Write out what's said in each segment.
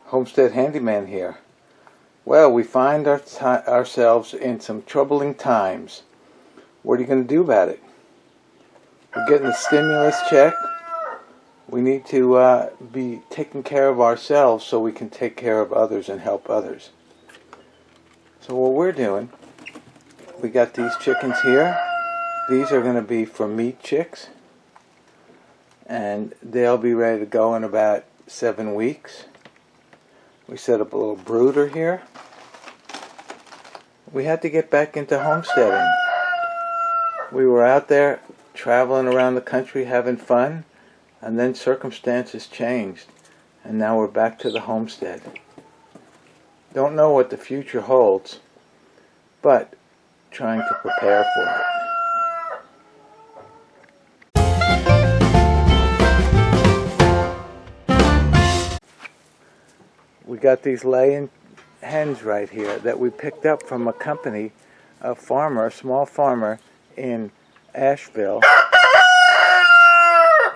Homestead Handyman here. Well, we find ourselves in some troubling times. What are you going to do about it? We're getting a stimulus check. We need to be taking care of ourselves so we can take care of others and help others. So what we're doing, we got these chickens here. These are going to be for meat chicks. And they'll be ready to go in about 7 weeks. We set up a little brooder here. We had to get back into homesteading. We were out there traveling around the country having fun, and then circumstances changed, and now we're back to the homestead. Don't know what the future holds, but trying to prepare for it. We got these laying hens right here that we picked up from a company, a farmer, a small farmer in Asheville,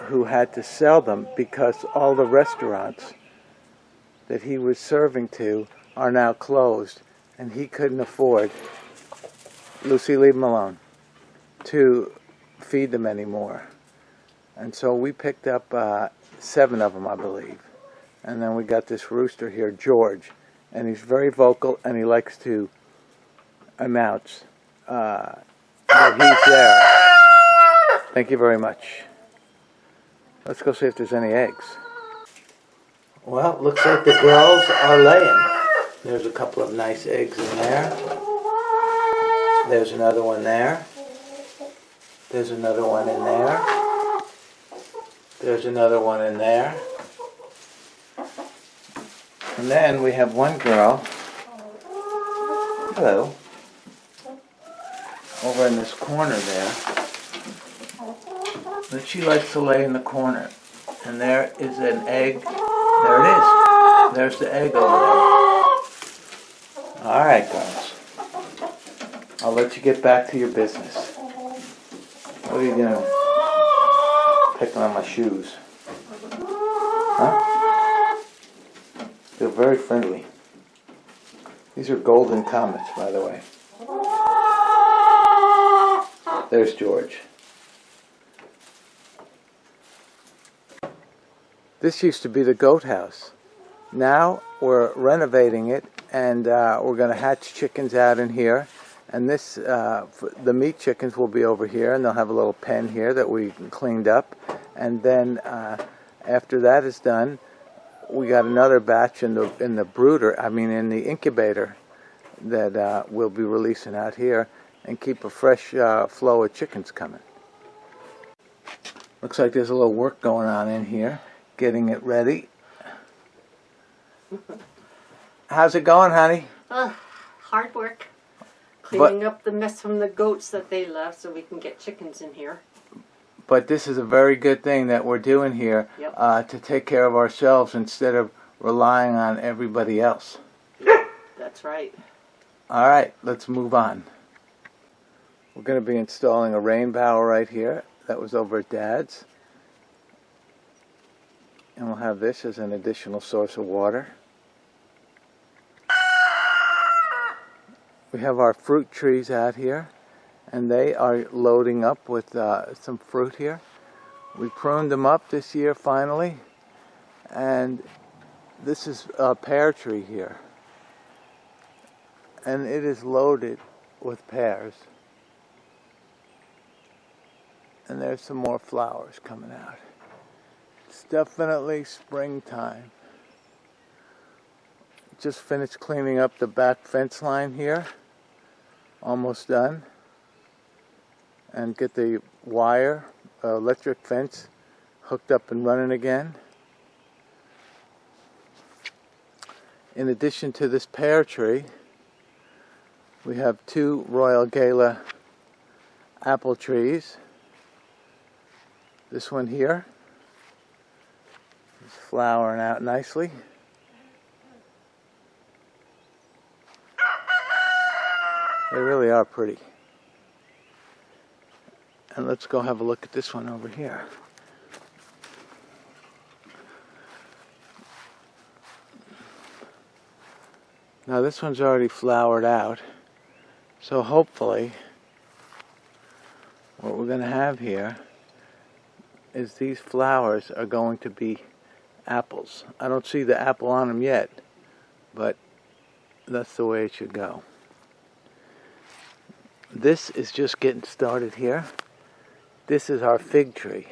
who had to sell them because all the restaurants that he was serving to are now closed, and he couldn't afford, Lucy, leave them alone, to feed them anymore. And so we picked up 7 of them, I believe. And then we got this rooster here, George, and he's very vocal, and he likes to announce that he's there. Thank you very much. Let's go see if there's any eggs. Well, looks like the girls are laying. There's a couple of nice eggs in there. There's another one there. There's another one in there. There's another one in there. And then we have one girl, hello, over in this corner there, that she likes to lay in the corner. And there is an egg. There it is. There's the egg over there. All right, girls. I'll let you get back to your business. What are you doing? Picking on my shoes. Huh? They're very friendly. These are golden comets, by the way. There's George. This used to be the goat house. Now we're renovating it, and we're going to hatch chickens out in here. And this, the meat chickens will be over here, and they'll have a little pen here that we cleaned up. And then after that is done, we got another batch in the brooder, in the incubator, that we'll be releasing out here and keep a fresh flow of chickens coming. Looks like there's a little work going on in here, getting it ready. How's it going, honey? Hard work. Cleaning up the mess from the goats that they left so we can get chickens in here. But this is a very good thing that we're doing here, yep. To take care of ourselves instead of relying on everybody else. That's right. All right, let's move on. We're going to be installing a rain barrel right here. That was over at Dad's. And we'll have this as an additional source of water. We have our fruit trees out here, and they are loading up with some fruit here. We pruned them up this year finally, and this is a pear tree here, and it is loaded with pears. And there's some more flowers coming out. It's definitely springtime. Just finished cleaning up the back fence line here. Almost done. And get the wire, electric fence, hooked up and running again. In addition to this pear tree, we have 2 Royal Gala apple trees. This one here is flowering out nicely. They really are pretty. And let's go have a look at this one over here. Now this one's already flowered out, so hopefully what we're going to have here is these flowers are going to be apples. I don't see the apple on them yet, but that's the way it should go. This is just getting started here. This is our fig tree,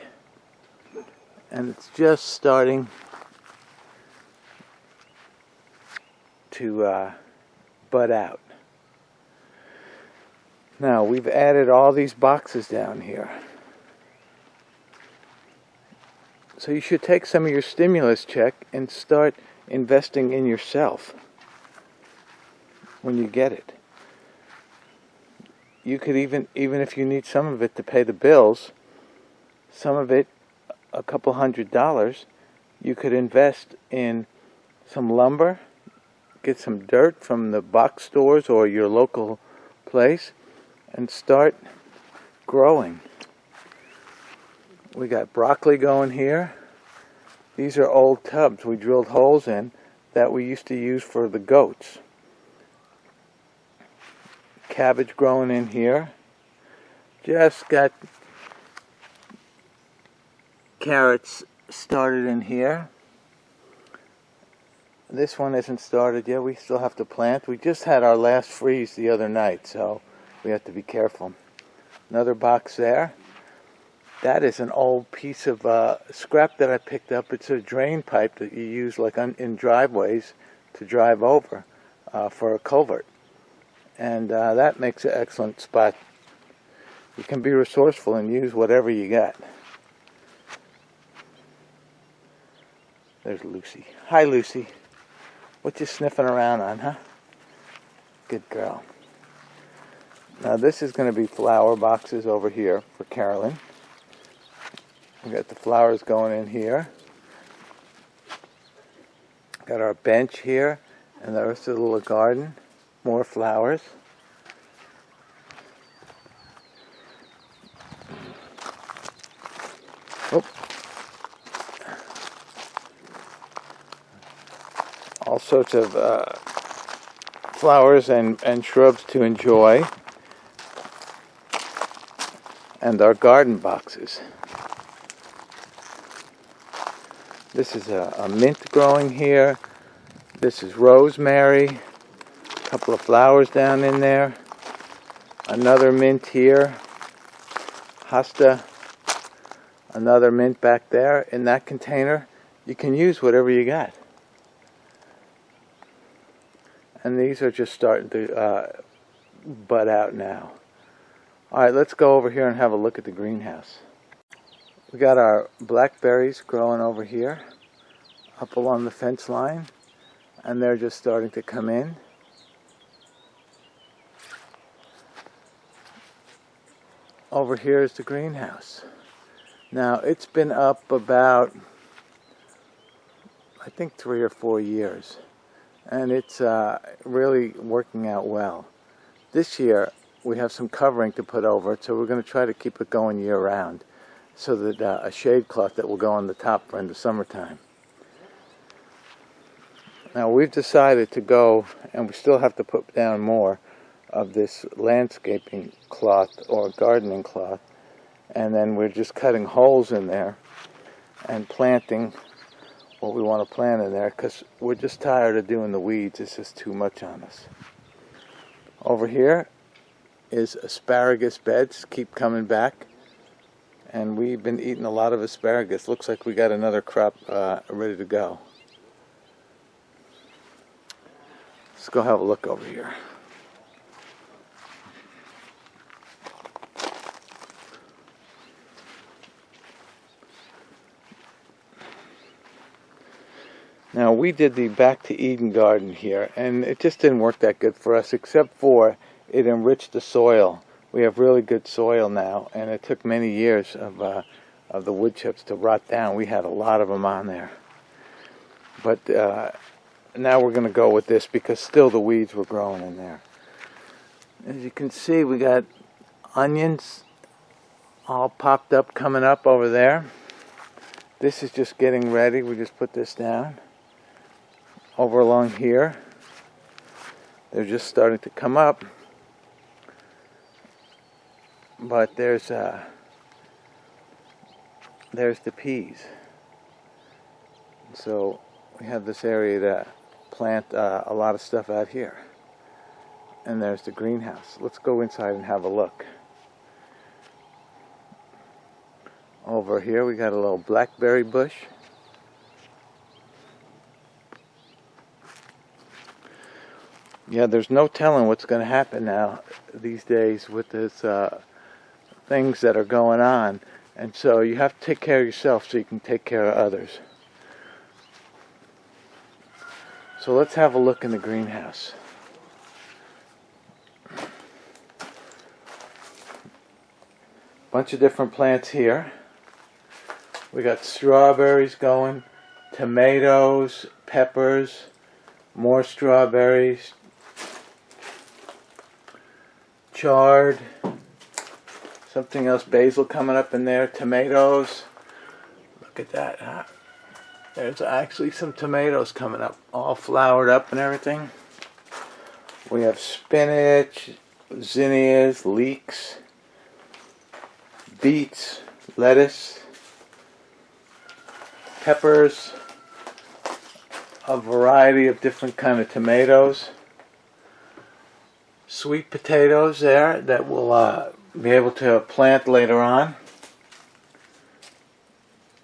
and it's just starting to bud out. Now we've added all these boxes down here. So you should take some of your stimulus check and start investing in yourself when you get it. You could even if you need some of it to pay the bills, some of it, a couple $100, you could invest in some lumber, get some dirt from the box stores or your local place, and start growing. We got broccoli going here. These are old tubs we drilled holes in that we used to use for the goats. Cabbage growing in here. Just got carrots started in here. This one isn't started yet. We still have to plant. We just had our last freeze the other night, so we have to be careful. Another box there. That is an old piece of scrap that I picked up. It's a drain pipe that you use like in driveways to drive over for a culvert. And that makes an excellent spot. You can be resourceful and use whatever you got. There's Lucy. Hi, Lucy. What you sniffing around on, huh? Good girl. Now this is going to be flower boxes over here for Carolyn. We got the flowers going in here. Got our bench here and the rest of the little garden. More flowers. Oh. All sorts of flowers and shrubs to enjoy. And our garden boxes. This is a mint growing here. This is rosemary. A couple of flowers down in there. Another mint here. Hosta. Another mint back there in that container. You can use whatever you got. And these are just starting to bud out now. Alright, let's go over here and have a look at the greenhouse. We got our blackberries growing over here, up along the fence line, and they're just starting to come in. Over here is the greenhouse. Now, it's been up about, I think, 3 or 4 years, and it's really working out well. This year, we have some covering to put over it, so we're going to try to keep it going year-round, so that a shade cloth that will go on the top for in the summertime. Now we've decided to go, and we still have to put down more of this landscaping cloth or gardening cloth, and then we're just cutting holes in there and planting what we want to plant in there, because we're just tired of doing the weeds. It's just too much on us. Over here is asparagus beds, keep coming back. And we've been eating a lot of asparagus. Looks like we got another crop ready to go. Let's go have a look over here. Now we did the Back to Eden garden here, and it just didn't work that good for us, except for it enriched the soil. We have really good soil now, and it took many years of the wood chips to rot down. We had a lot of them on there. But now we're going to go with this because still the weeds were growing in there. As you can see, we got onions all popped up, coming up over there. This is just getting ready. We just put this down. Over along here, They're just starting to come up. But there's the peas. So we have this area to plant a lot of stuff out here. And there's the greenhouse. Let's go inside and have a look. Over here we got a little blackberry bush. Yeah, there's no telling what's going to happen now these days with this things that are going on. And so you have to take care of yourself so you can take care of others. So let's have a look in the greenhouse. Bunch of different plants here. We got strawberries going, tomatoes, peppers, more strawberries, chard, something else, basil coming up in there, tomatoes. Look at that, huh? There's actually some tomatoes coming up, all flowered up and everything. We have spinach, zinnias, leeks, beets, lettuce, peppers, a variety of different kind of tomatoes, sweet potatoes there that we'll be able to plant later on,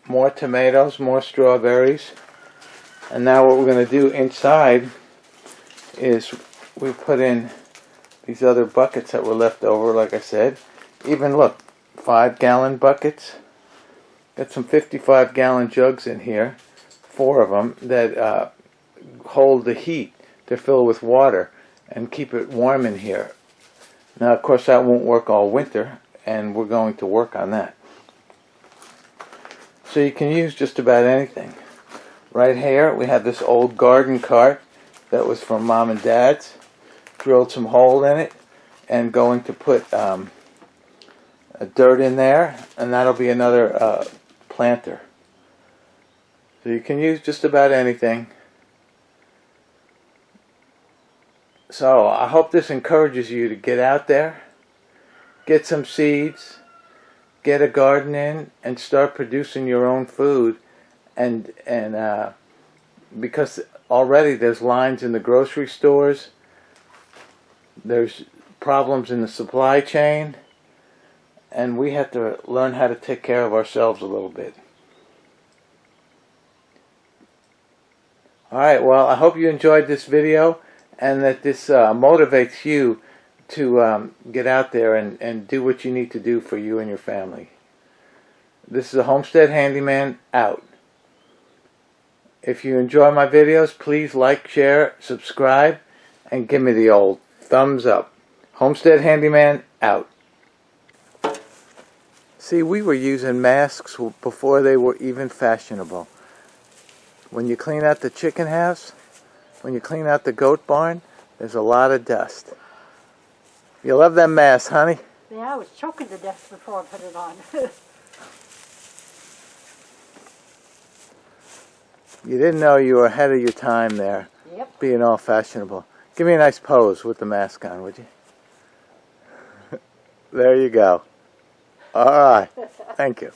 more tomatoes, more strawberries. And now what we're going to do inside is we put in these other buckets that were left over, like I said. Even look, 5-gallon buckets. Got some 55-gallon jugs in here, 4 of them, that hold the heat to fill with water and keep it warm in here. Now, of course, that won't work all winter, and we're going to work on that. So you can use just about anything. Right here, we have this old garden cart that was from Mom and Dad's. Drilled some hole in it, and going to put dirt in there, and that'll be another planter. So you can use just about anything. So I hope this encourages you to get out there, get some seeds, get a garden in, and start producing your own food. And because already there's lines in the grocery stores, there's problems in the supply chain, and we have to learn how to take care of ourselves a little bit. Alright, well, I hope you enjoyed this video and that this motivates you to get out there and do what you need to do for you and your family. This is a Homestead Handyman out. If you enjoy my videos, please like, share, subscribe, and give me the old thumbs up. Homestead Handyman out. See, we were using masks before they were even fashionable. When you clean out the chicken house, when you clean out the goat barn, there's a lot of dust. You love that mask, honey? Yeah, I was choking to death before I put it on. You didn't know you were ahead of your time there, Yep. being all fashionable. Give me a nice pose with the mask on, would you? There you go. All right. Thank you.